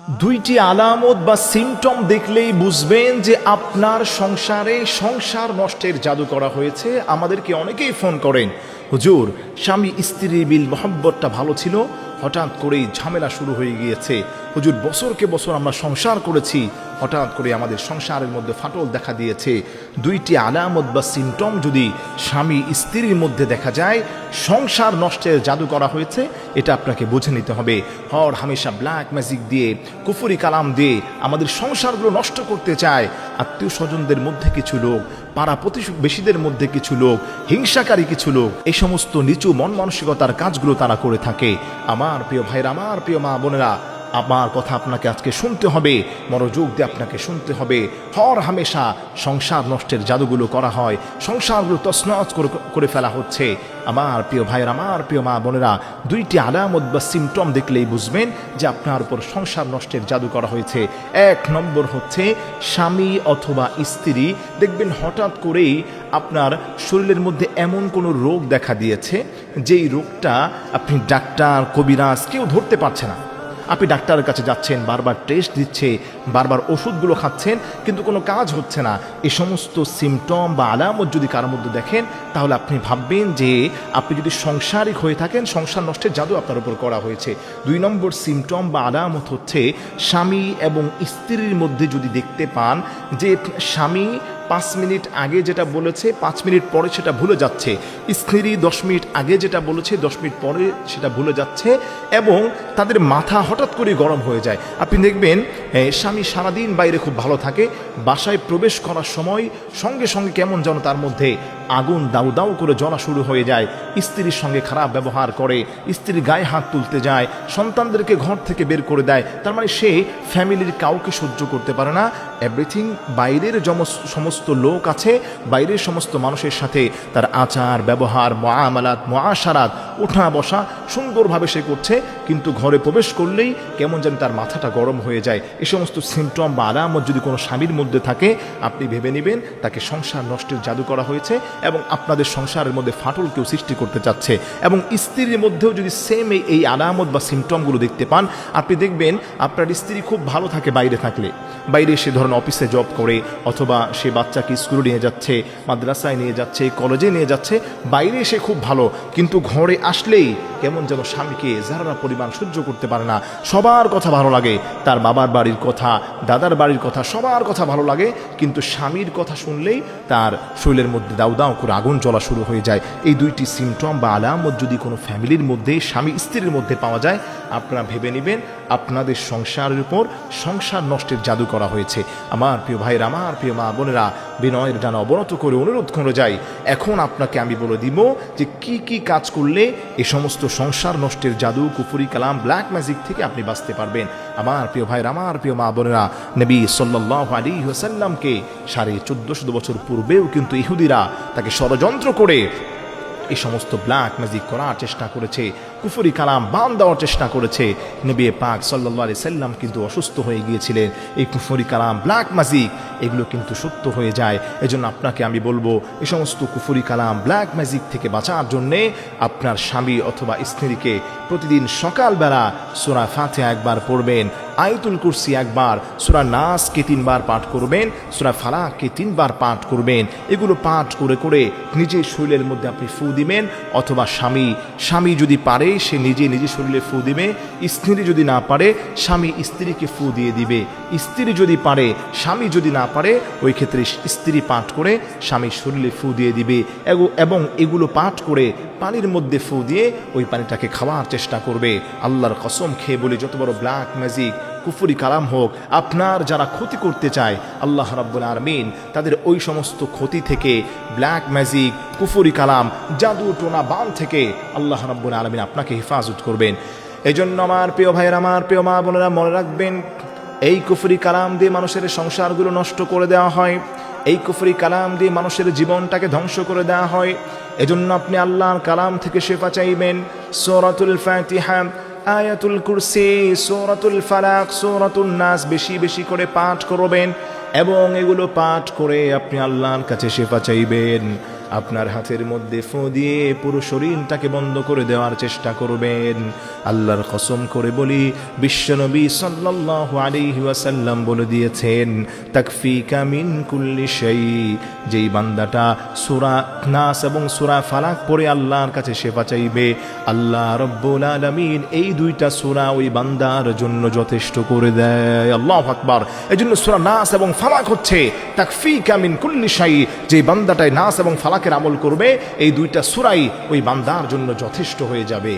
দুইটি আলামত বা সিমটম দেখলেই বুঝবেন যে আপনার সংসারে সংসার নষ্টের জাদু করা হয়েছে। আমাদেরকে অনেকেই ফোন করেন, হুজুর স্বামী স্ত্রীর বিল মহব্বতটা ভালো ছিল, হঠাৎ করেই ঝামেলা শুরু হয়ে গিয়েছে। হুজুর বছরকে বছর আমরা সংসার করেছি, হঠাৎ করে আমাদের সংসারের মধ্যে ফাটল দেখা দিয়েছে। দুইটি আলামত বা সিমটম যদি স্বামী স্ত্রীর মধ্যে দেখা যায়, সংসার নষ্টের জাদু করা হয়েছে, এটা আপনাকে বুঝে নিতে হবে। হর হামেশা ব্ল্যাক ম্যাজিক দিয়ে, কুফরি কালাম দিয়ে আমাদের সংসারগুলো নষ্ট করতে চায়। আত্মীয় স্বজনদের মধ্যে কিছু লোক, পাড়া প্রতিবেশীদের মধ্যে কিছু লোক, হিংসাকারী কিছু লোক, এই সমস্ত নিচু মন মানসিকতার কাজগুলো তারা করে থাকে। আমার প্রিয় ভাইরা, আমার প্রিয় মা বোনেরা, আমার কথা আপনাকে আজকে শুনতে হবে, মনোযোগ দিয়ে আপনাকে শুনতে হবে। হর হামেশা সংসার নষ্টের জাদুগুলো করা হয়, সংসারগুলো তছনছ করে ফেলা হচ্ছে। আমার প্রিয় ভাইয়ের, আমার প্রিয় মা বোনেরা, দুইটি আলামত বা সিমটম দেখলেই বুঝবেন যে আপনার উপর সংসার নষ্টের জাদু করা হয়েছে। এক নম্বর হচ্ছে স্বামী অথবা স্ত্রী দেখবেন হঠাৎ করেই আপনার শরীরের মধ্যে এমন কোনো রোগ দেখা দিয়েছে, যেই রোগটা আপনি ডাক্তার কবিরাজ কেউ ধরতে পারছে না। আপনি ডাক্তারের কাছে যাচ্ছেন, বারবার টেস্ট দিচ্ছে, বারবার ওষুধগুলো খাচ্ছেন, কিন্তু কোনো কাজ হচ্ছে না। এই সমস্ত সিমটম বা আলামত যদি কারোর মধ্যে দেখেন, তাহলে আপনি ভাববেন যে আপনি যদি সংসারিক হয়ে থাকেন, সংসার নষ্টের জাদু আপনার উপর করা হয়েছে। দুই নম্বর সিমটম বা আলামত হচ্ছে স্বামী এবং স্ত্রীর মধ্যে যদি দেখতে পান যে স্বামী 5 মিনিট আগে যেটা বলেছে 5 মিনিট পরে সেটা ভুলে যাচ্ছে, স্ত্রী 10 মিনিট আগে যেটা বলেছে 10 মিনিট পরে সেটা ভুলে যাচ্ছে, এবং তাদের মাথা হঠাৎ করে গরম হয়ে যায়। আপনি দেখবেন স্বামী সারাদিন বাইরে খুব ভালো থাকে, বাসায় প্রবেশ করার সময় সঙ্গে সঙ্গে কেমন যেন তার মধ্যে আগুন দাউ দাউ করে জ্বলা শুরু হয়ে যায়, স্ত্রীর সঙ্গে খারাপ ব্যবহার করে, স্ত্রীর গায়ে হাত তুলতে যায়, সন্তানদেরকে ঘর থেকে বের করে দেয়। তার মানে সে ফ্যামিলির কাউকে সহ্য করতে পারে না। এভরিথিং, বাইরের সমস্ত লোক আছে, বাইরের সমস্ত মানুষের সাথে তার আচার ব্যবহার, মুআমালাত, মুআশারাত, ওঠা বসা সুন্দরভাবে সে করছে, কিন্তু ঘরে প্রবেশ করলেই কেমন যেন তার মাথাটা গরম হয়ে যায়। এই সমস্ত সিমটম বা আলামত যদি কোনো স্বামীর মধ্যে থাকে, আপনি ভেবে নেবেন তাকে সংসার নষ্টের জাদু করা হয়েছে, এবং আপনাদের সংসারের মধ্যে ফাটল কেউ সৃষ্টি করতে চাচ্ছে। এবং স্ত্রীর মধ্যেও যদি সেম এই আলামত বা সিমটমগুলো দেখতে পান, আপনি দেখবেন আপনার স্ত্রী খুব ভালো থাকে বাইরে থাকলে, বাইরে সে ধরুন অফিসে জব করে, অথবা সে বাচ্চাকে স্কুলে নিয়ে যাচ্ছে, মাদ্রাসায় নিয়ে যাচ্ছে, কলেজে নিয়ে যাচ্ছে, বাইরে সে খুব ভালো, কিন্তু ঘরে আসলেই কেমন যেন স্বামীকে যারা পরিমাণ সহ্য করতে পারে না। সবার কথা ভালো লাগে, তার বাবার বাড়ির কথা, দাদার বাড়ির কথা, সবার কথা ভালো লাগে, কিন্তু স্বামীর কথা শুনলেই তার শরীরের মধ্যে দাউ দাউ করে আগুন জ্বলা শুরু হয়ে যায়। এই দুইটি সিমটম বা আলামত যদি কোনো ফ্যামিলির মধ্যে, স্বামী স্ত্রীর মধ্যে পাওয়া যায়, আপনারা ভেবে নেবেন আপনাদের সংসারের উপর সংসার নষ্টের জাদু করা হয়েছে। আমার প্রিয় ভাইয়ের, আমার প্রিয় মা বোনেরা, বিনয়ের ডানা অবনত করে অনুরোধ করে যাই, এখন আপনাকে আমি বলে দিব যে কি কি কাজ করলে এই সমস্ত সংসার নষ্টের জাদু, কুফরি কালাম, ব্ল্যাক ম্যাজিক থেকে আপনি বাঁচতে পারবেন। আমার প্রিয় ভাইয়ের, আমার প্রিয় মা বোনেরা, নবী সাল্লাল্লাহু আলাইহি ওয়াসাল্লামকে 1450 বছর পূর্বেও কিন্তু ইহুদিরা তাকে ষড়যন্ত্র করে এই সমস্ত ব্ল্যাক ম্যাজিক করার চেষ্টা করেছে, কুফরি কালাম বান দেওয়ার চেষ্টা করেছে। নবী পাক সাল্লাল্লাহু আলাইহি সাল্লাম কিন্তু অসুস্থ হয়ে গিয়েছিলেন। এই কুফরি কালাম, ব্ল্যাক ম্যাজিক এগুলো কিন্তু সত্য হয়ে যায়। এজন্য আপনাকে আমি বলবো, এই সমস্ত কুফরি কালাম, ব্ল্যাক ম্যাজিক থেকে বাঁচার জন্যে আপনার স্বামী অথবা স্ত্রীকে প্রতিদিন সকালবেলা সূরা ফাতিহা একবার পড়বেন, আয়াতুল কুরসি একবার, সূরা নাসকে 3 বার পাঠ করবেন, সূরা ফালাককে 3 বার পাঠ করবেন। এগুলো পাঠ করে করে নিজের শরীরের মধ্যে আপনি ফু দিবেন, অথবা স্বামী যদি পারে সে নিজে শরীরে ফু দিবে, স্ত্রী যদি না পারে স্বামী স্ত্রীকে ফু দিয়ে দিবে, স্ত্রী যদি পারে, স্বামী যদি না পারে, ওই ক্ষেত্রে স্ত্রী পাঠ করে স্বামীর শরীরে ফু দিয়ে দিবে, এবং এগুলো পাঠ করে পানির মধ্যে ফু দিয়ে ওই পানিটাকে খাওয়ার চেষ্টা করবে। আল্লাহর কসম খেয়ে বলি, যত বড় ব্ল্যাক ম্যাজিক, কুফরি কালাম হোক, আপনার যারা ক্ষতি করতে চায়, আল্লাহ রাব্বুল আলামিন তাদের ওই সমস্ত ক্ষতি থেকে, ব্ল্যাক ম্যাজিক, কুফরি কালাম, জাদু টোনা বান থেকে আল্লাহ রাব্বুল আলামিন আপনাকে হেফাজত করবেন। এই জন্য আমার প্রিয় ভাইয়েরা, আমার প্রিয় মা বোনেরা, মনে রাখবেন, এই কুফরি কালাম দিয়ে মানুষের সংসারগুলো নষ্ট করে দেওয়া হয়, এই কুফরি কালাম দিয়ে মানুষের জীবনটাকে ধ্বংস করে দেওয়া হয়। এজন্য আপনি আল্লাহর কালাম থেকে শেফা চাইবেন। সূরাতুল ফাতিহা, আয়াতুল কুরসি, সূরাতুল ফালাক, সূরাতুন নাস বেশি বেশি করে পাঠ করবেন, এবং এগুলো পাঠ করে আপনি আল্লাহর কাছে শেফা চাইবেন। আপনার হাতের মধ্যে ফু দিয়ে পুরো শরীরটাকে বন্ধ করে দেওয়ার চেষ্টা করবেন। আল্লাহর কসম করে বলি, বিশ্বনবী সাল্লাল্লাহু আলাইহি ওয়াসাল্লাম বলে দিয়েছেন, তাকফিকা মিন কুল্লি শাই। যেই বান্দাটা সূরা নাস এবং সূরা ফালাক পড়ে আল্লাহর কাছে শেফা চাইবে, আল্লাহ রব্বুল আলামিন এই দুইটা সূরা ওই বান্দার জন্য যথেষ্ট করে দেয়। আল্লাহু আকবার। এজন্য সূরা নাস এবং ফালাক হচ্ছে তাকফিকা মিন কুল্লি শাই। যে বান্দাটায় নাস এবং ফালাকের আমল করবে, এই দুইটা সূরাই ওই বান্দার জন্য যথেষ্ট হয়ে যাবে।